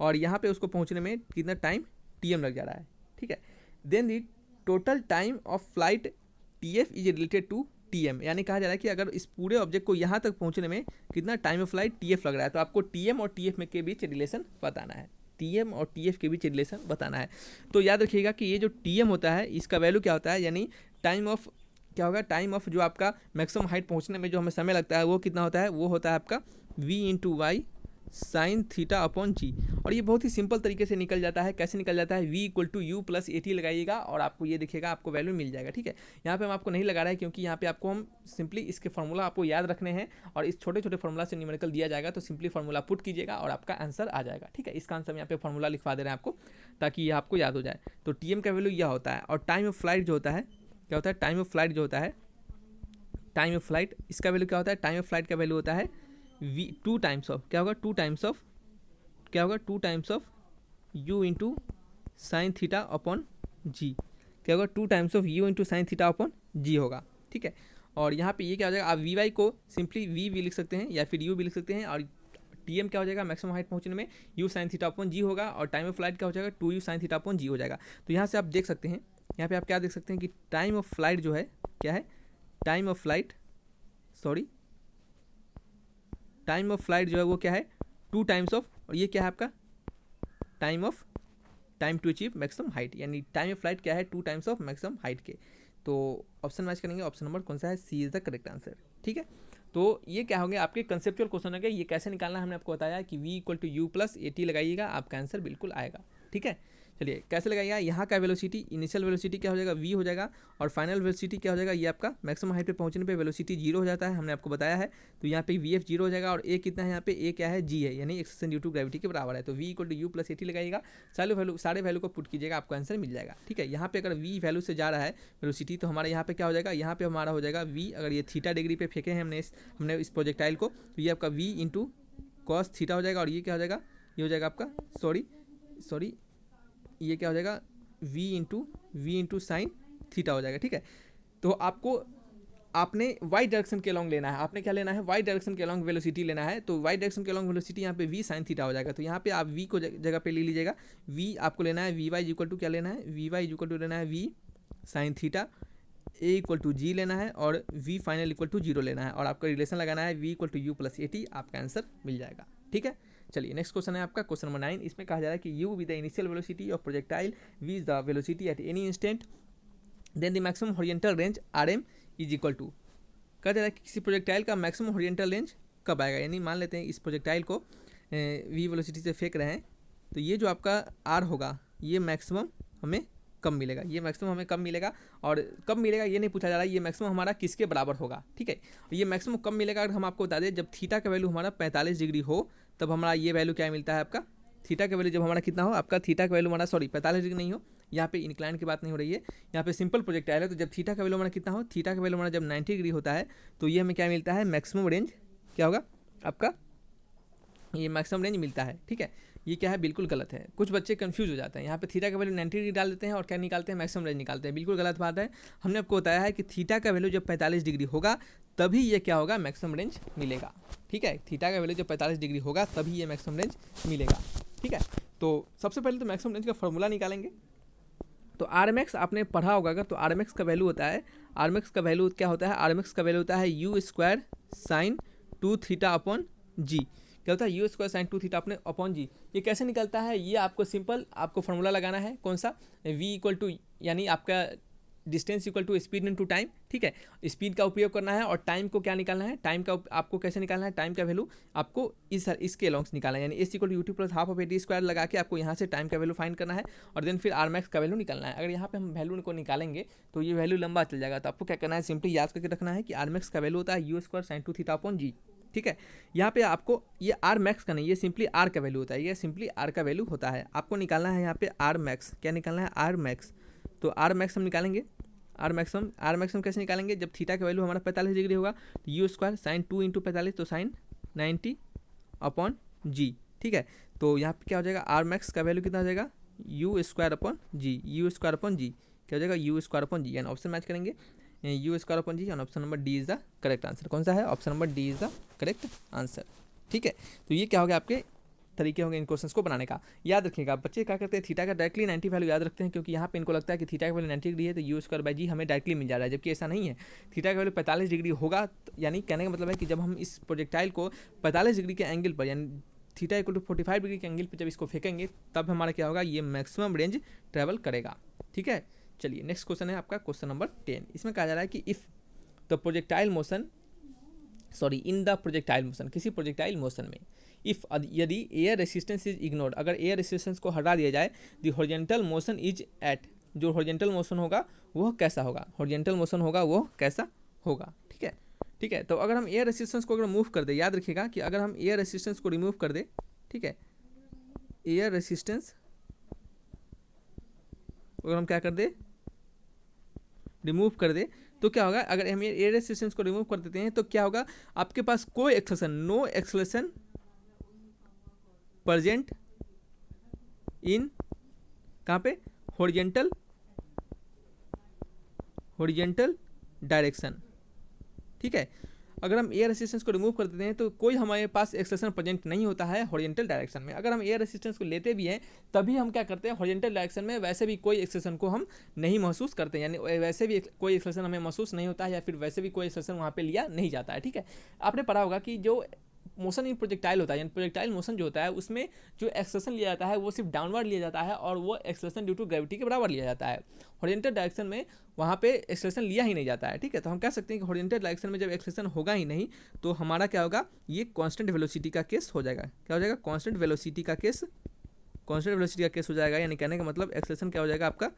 और यहाँ पे उसको पहुँचने में कितना टाइम टीएम लग जा रहा है, ठीक है। Then the total time of flight TF is related to TM, यानी कहा जा रहा है कि अगर इस पूरे ऑब्जेक्ट को यहाँ तक पहुँचने में कितना टाइम ऑफ फ्लाइट टीएफ लग रहा है, तो आपको टीएम और टीएफ में के बीच रिलेशन बताना है, टीएम और टीएफ के बीच रिलेशन बताना है। तो याद रखिएगा कि ये जो टीएम होता है इसका वैल्यू क्या होता है, यानी टाइम ऑफ क्या होगा, टाइम ऑफ जो आपका मैक्सिमम हाइट पहुँचने में जो हमें समय लगता है वो कितना होता है, वो होता है आपका v into y sine theta upon g. और ये बहुत ही सिंपल तरीके से निकल जाता है, कैसे निकल जाता है, v equal to U plus A T लगाइएगा और आपको ये दिखेगा, आपको वैल्यू मिल जाएगा, ठीक है। यहाँ पे हम आपको नहीं लगा रहा है क्योंकि यहाँ पे आपको हम सिंपली इसके फार्मूला आपको याद रखने हैं, और इस छोटे छोटे फार्मूला से न्यूमेरिकल दिया जाएगा, तो सिंपली फार्मूला पुट कीजिएगा और आपका आंसर आ जाएगा, ठीक है। इसका आंसर यहाँ पे फार्मूला लिखवा दे रहे हैं आपको ताकि ये आपको याद हो जाए। तो टीएम का वैल्यू यह होता है, और टाइम ऑफ फ्लाइट जो होता है, क्या होता है, टाइम ऑफ फ्लाइट जो होता है, टाइम ऑफ फ्लाइट इसका वैल्यू क्या होता है, टाइम ऑफ फ्लाइट का वैल्यू होता है v टू टाइम्स ऑफ, क्या होगा, टू टाइम्स ऑफ, क्या होगा, two times of u into sine theta upon g, क्या होगा, two times of u into sine theta upon g होगा, ठीक है। और यहाँ पे ये क्या हो जाएगा, आप वी वाई को सिंपली v भी लिख सकते हैं या फिर u भी लिख सकते हैं, और टीएम क्या हो जाएगा, मैक्सिमम हाइट पहुँचने में u sign theta upon g होगा, और टाइम ऑफ फ्लाइट क्या हो जाएगा, 2u साइन थीटा अपॉन जी हो जाएगा। तो यहाँ से आप देख सकते हैं, यहाँ पे आप क्या देख सकते हैं कि टाइम ऑफ फ्लाइट जो है क्या है, time of flight, sorry, time of flight जो है वो क्या है, टू टाइम्स ऑफ, और ये क्या है आपका time to achieve maximum height, यानी टाइम ऑफ फ्लाइट क्या है, two times of maximum height के। तो ऑप्शन मैच करेंगे, ऑप्शन नंबर कौन सा है, C is the correct answer, ठीक है। तो ये क्या होंगे आपके कंसेप्चुअल क्वेश्चन होंगे। ये कैसे निकालना है हमने आपको बताया कि v equal to U plus A T लगाइएगा, आपका आंसर बिल्कुल आएगा। ठीक है, चलिए कैसे लगाइएगा। यहाँ का वेलोसिटी, इनिशियल वेलोसिटी क्या हो जाएगा v हो जाएगा, और फाइनल वेलोसिटी क्या हो जाएगा, ये आपका मैक्सिमम हाइट पे पहुंचने पे वेलोसिटी 0 हो जाता है, हमने आपको बताया है। तो यहाँ पे vf 0 हो जाएगा, और a कितना है यहाँ पे, a क्या है, g है, यानी एक्सेलरेशन ड्यू टू ग्रेविटी के बराबर है। तो v equal to U plus A T लगाइएगा, सारे वैल्यू को पुट कीजिएगा, आपको आंसर मिल जाएगा। ठीक है, यहाँ पे अगर v वैल्यू से जा रहा है वेलोसिटी, तो हमारा यहाँ पे क्या हो जाएगा, यहाँ पे हमारा हो जाएगा v, अगर ये थीटा डिग्री पे फेंके हैं हमने इस प्रोजेक्टाइल को, तो ये आपका v इंटू कॉस थीटा हो जाएगा, और ये क्या हो जाएगा, ये हो जाएगा आपका सॉरी ये क्या हो जाएगा v इंटू साइन थीटा हो जाएगा। ठीक है, तो आपने y डायरेक्शन के अलॉन्ग लेना है, आपने क्या लेना है, y डायरेक्शन के अलॉन्ग वेलोसिटी लेना है। तो y डायरेक्शन के अलॉन्ग वेलोसिटी यहाँ पे v साइन थीटा हो जाएगा। तो यहाँ पे आप v को जगह पे ले लीजिएगा, v आपको लेना है vy इक्वल टू क्या लेना है, vy इक्वल टू लेना है v sine theta, a equal to g लेना है, और v फाइनल इक्वल टू 0 लेना है, और आपका रिलेशन लगाना है v equal to U plus A T, आपका आंसर मिल जाएगा। ठीक है, चलिए नेक्स्ट क्वेश्चन है आपका क्वेश्चन नंबर 9। इसमें कहा जा रहा है कि u with the initial velocity of projectile, v is the velocity at any instant, then the maximum horizontal range rm is equal to, कहा जा रहा है कि किसी प्रोजेक्टाइल का मैक्सिमम हॉरिजॉन्टल रेंज कब आएगा। यानी मान लेते हैं इस प्रोजेक्टाइल को v वेलोसिटी से फेंक रहे हैं, तो ये जो आपका r होगा ये मैक्सिमम हमें कब मिलेगा, ये मैक्सिमम हमें कब मिलेगा, और कब मिलेगा ये नहीं पूछा जा रहा है, ये मैक्सिमम हमारा किसके बराबर होगा। ठीक है, ये मैक्सिमम कब मिलेगा, अगर हम आपको बता दें जब थीटा का वैल्यू हमारा 45 डिग्री हो, तब हमारा ये वैल्यू क्या मिलता है आपका, थीटा का वैल्यू जब हमारा कितना हो, आपका थीटा का वैल्यू हमारा 45 डिग्री नहीं हो, यहाँ पे इंक्लाइन की बात नहीं हो रही है, यहाँ पे सिंपल प्रोजेक्टाइल है। तो जब थीटा का वैल्यू हमारा कितना हो, थीटा का वैल्यू हमारा जब 90 डिग्री होता है, तो ये हमें क्या मिलता है, मैक्सिमम रेंज क्या होगा आपका, ये मैक्सिमम रेंज मिलता है। ठीक है, ये क्या है, बिल्कुल गलत है। कुछ बच्चे कंफ्यूज हो जाते हैं, यहाँ पे थीटा का वैल्यू 90 डिग्री डाल देते हैं और क्या निकालते हैं, मैक्सिमम रेंज निकालते हैं, बिल्कुल गलत बात है। हमने आपको बताया है कि थीटा का वैल्यू जब 45 डिग्री होगा तभी ये क्या होगा, मैक्सिमम रेंज मिलेगा। ठीक है, थीटा का वैल्यू जब 45 डिग्री होगा तभी ये मैक्सिमम रेंज मिलेगा। ठीक है, तो सबसे पहले तो मैक्सिमम रेंज का फॉर्मूला निकालेंगे। तो RMX आपने पढ़ा होगा अगर, तो RMX का वैल्यू होता है, RMX का वैल्यू क्या होता है, RMX का वैल्यू होता है u square sine 2 theta upon g. क्या होता है, यू स्क्वायर साइन 2 थीटा अपने अपॉन जी। ये कैसे निकलता है, ये आपको सिंपल आपको फॉर्मूला लगाना है, कौन सा, v इक्वल टू यानी आपका distance equal to speed into time. ठीक है, स्पीड का उपयोग करना है, और टाइम को क्या निकालना है, टाइम का आपको कैसे निकालना है, टाइम का वैल्यू आपको इसके अलॉन्ग्स निकालना है, यानी S equal to U T plus half of A T square लगा के आपको यहाँ से टाइम का वैल्यू फाइंड करना है, और देन फिर RMX का वैल्यू निकालना है। अगर यहाँ पे हम वैल्यू को निकालेंगे तो ये वैल्यू लंबा चल जाएगा, तो आपको क्या करना है, सिंपली याद करके रखना है कि RMX का वैल्यू होता है u square sine 2 theta upon g. ठीक है, यहाँ पे आपको ये RMax का नहीं, ये सिंपली R का वैल्यू होता है, ये सिंपली R का वैल्यू होता है। आपको निकालना है यहाँ पे RMax, क्या निकालना है, RMax। तो RMax हम निकालेंगे, RMax हम कैसे निकालेंगे, जब थीटा का वैल्यू हमारा 45 डिग्री होगा, तो यू स्क्वायर साइन 2 इंटू 45, तो साइन 90 अपॉन जी। ठीक है, तो यहाँ पे क्या हो जाएगा, RMax का वैल्यू कितना हो जाएगा, u square upon g, u square upon g क्या हो जाएगा, यू स्क्वायर अपॉन जी, यानी ऑप्शन मैच करेंगे u square upon g, and option number D is the correct answer. कौन सा है, option number D is the correct answer. ठीक है, तो ये क्या हो गया, आपके तरीके होंगे इन क्वेश्चंस को बनाने का। याद रखिएगा बच्चे क्या करते हैं, थीटा का डायरेक्टली 90 वैल्यू याद रखते हैं, क्योंकि यहाँ पे इनको लगता है कि थीटा का वैल्यू 90 डिग्री है तो यू स्क्वायर बाई जी हमें डायरेक्टली मिल जा रहा है, जबकि ऐसा नहीं है। थीटा का वैल्यू 45 डिग्री होगा, यानी कहने का मतलब है कि जब हम इस प्रोजेक्टाइल को 45 डिग्री के एंगल पर, यानी थीटा इक्वल टू 45 डिग्री के एंगल पर जब इसको फेंकेंगे, तब हमारा क्या होगा, ये मैक्सिमम रेंज ट्रेवल करेगा। ठीक है, चलिए नेक्स्ट क्वेश्चन है आपका क्वेश्चन नंबर 10। इसमें कहा जा रहा है कि if the projectile motion, in the projectile motion, किसी प्रोजेक्टाइल मोशन में इफ़ यदि एयर रेसिस्टेंस इज इग्नोर्ड, अगर एयर रेसिस्टेंस को हटा दिया जाए, the horizontal motion is at, जो हॉरिजॉन्टल मोशन होगा वह कैसा होगा, हॉरिजॉन्टल मोशन होगा वो कैसा होगा। ठीक है, ठीक है, तो अगर हम एयर रेसिस्टेंस को अगर मूव कर दे, याद रखिएगा कि अगर हम एयर रेसिस्टेंस को रिमूव कर दे, ठीक है, एयर रेसिस्टेंस अगर हम क्या कर दे, रिमूव कर दे, तो क्या होगा, अगर हम एयर रेसिस्टेंस को रिमूव कर देते हैं तो क्या होगा, आपके पास कोई acceleration, no acceleration present in कहाँ पे, हॉरिजॉन्टल डायरेक्शन। ठीक है, अगर हम एयर रेसिस्टेंस को रिमूव कर देते हैं तो कोई हमारे पास एक्सेलरेशन प्रेजेंट नहीं होता है हॉरिजॉन्टल डायरेक्शन में। अगर हम एयर रेसिस्टेंस को लेते भी हैं तभी हम क्या करते हैं, हॉरिजॉन्टल डायरेक्शन में वैसे भी कोई एक्सेलरेशन को हम नहीं महसूस करते हैं, यानी वैसे भी कोई एक्सेलरेशन हमें महसूस नहीं होता है, या फिर वैसे भी कोई एक्सेलरेशन वहाँ पे लिया नहीं जाता है। ठीक है, आपने पढ़ा होगा कि जो मोशन इन प्रोजेक्टाइल होता है, यानी प्रोजेक्टाइल मोशन जो होता है उसमें जो एक्सेलरेशन लिया जाता है वो सिर्फ डाउनवर्ड लिया जाता है और वो एक्सेलरेशन ड्यू टू ग्रेविटी के बराबर लिया जाता है। हॉरिजॉन्टल डायरेक्शन में वहाँ पे एक्सेलरेशन लिया ही नहीं जाता है, ठीक है। तो हम कह सकते हैं कि हॉरिजॉन्टल डायरेक्शन में जब एक्सेलरेशन होगा ही नहीं तो हमारा क्या होगा, ये कांस्टेंट वेलोसिटी का केस हो जाएगा। क्या हो जाएगा, कांस्टेंट वेलोसिटी का केस, कांस्टेंट वेलोसिटी का केस हो जाएगा। यानी कहने का मतलब एक्सेलरेशन क्या हो जाएगा आपका,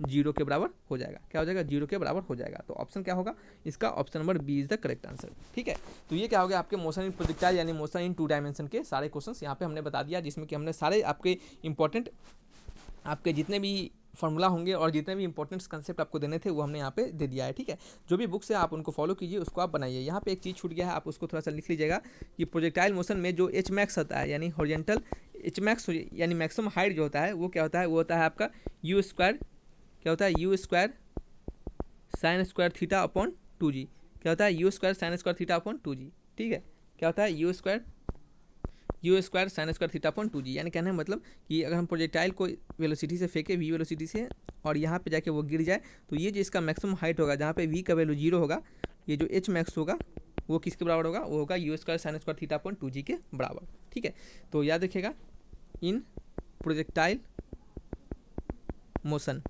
जीरो के बराबर हो जाएगा। क्या हो जाएगा, जीरो के बराबर हो जाएगा। तो ऑप्शन क्या होगा इसका, option number B is the correct answer, ठीक है। तो ये क्या हो गया आपके मोशन इन प्रोजेक्टाइल यानी मोशन इन 2 डायमेंशन के सारे क्वेश्चंस यहाँ पे हमने बता दिया, जिसमें कि हमने सारे आपके इंपॉर्टेंट आपके जितने भी फार्मूला होंगे और जितने भी इंपॉर्टेंट कंसेप्ट आपको देने थे वो हमने यहाँ पे दे दिया है, ठीक है। जो भी बुक्स है आप उनको फॉलो कीजिए, उसको आप बनाइए। यहाँ पे एक चीज़ छूट गया है, आप उसको थोड़ा सा लिख लीजिएगा कि प्रोजेक्टाइल मोशन में जो एच मैक्स होता है यानी हॉरिजॉन्टल एच मैक्स यानी मैक्सिमम हाइट जो होता है वो क्या होता है, वो होता है आपका यू स्क्वायर, क्या होता है u square sine square theta upon 2g। क्या होता है u square sine square theta upon 2g, ठीक है। क्या होता है u square sine square theta upon 2g। यानी कहने का मतलब कि अगर हम प्रोजेक्टाइल को वेलोसिटी से फेंके v वेलोसिटी से और यहाँ पे जाके वो गिर जाए तो ये जो इसका मैक्सिमम हाइट होगा जहाँ पे v का वैल्यू 0 होगा, ये जो h मैक्स होगा वो किसके बराबर होगा, वो होगा you square sine square theta upon 2g के बराबर, ठीक है। तो याद रखिएगा इन प्रोजेक्टाइल मोशन,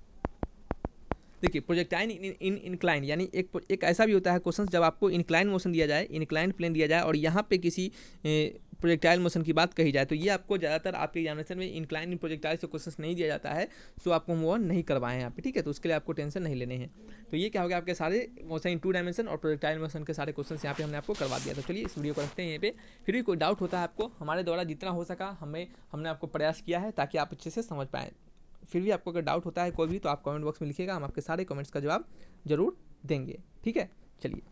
देखिए प्रोजेक्टाइल इन इंक्लाइन यानी एक ऐसा भी होता है क्वेश्चन जब आपको इंक्लाइन मोशन दिया जाए, इंक्लाइन प्लेन दिया जाए और यहाँ पे किसी प्रोजेक्टाइल मोशन की बात कही जाए तो ये आपको ज़्यादातर आपके एग्जामिनेशन में इंक्लाइन प्रोजेक्टाइल से क्वेश्चन नहीं दिया जाता है, सो आपको वो नहीं करवाएं यहाँ पे, ठीक है। तो उसके लिए आपको टेंशन नहीं लेने हैं। तो ये क्या हो गया आपके सारे मोशन इन 2 डायमेंशन और प्रोजेक्टाइल मोशन के सारे क्वेश्चन यहाँ पे हमने आपको करवा दिया। तो चलिए इस वीडियो को रखते हैं यहाँ पे। फिर भी कोई डाउट होता है आपको, हमारे द्वारा जितना हो सका हमने आपको प्रयास किया है ताकि आप अच्छे से समझ पाएँ। फिर भी आपको अगर डाउट होता है कोई भी तो आप कमेंट बॉक्स में लिखिएगा, हम आपके सारे कमेंट्स का जवाब जरूर देंगे, ठीक है। चलिए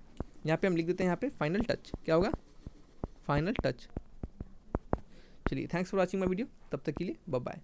यहाँ पे हम लिख देते हैं यहाँ पे फाइनल टच, क्या होगा फाइनल टच। चलिए thanks for watching my video, तब तक के लिए बाय बाय।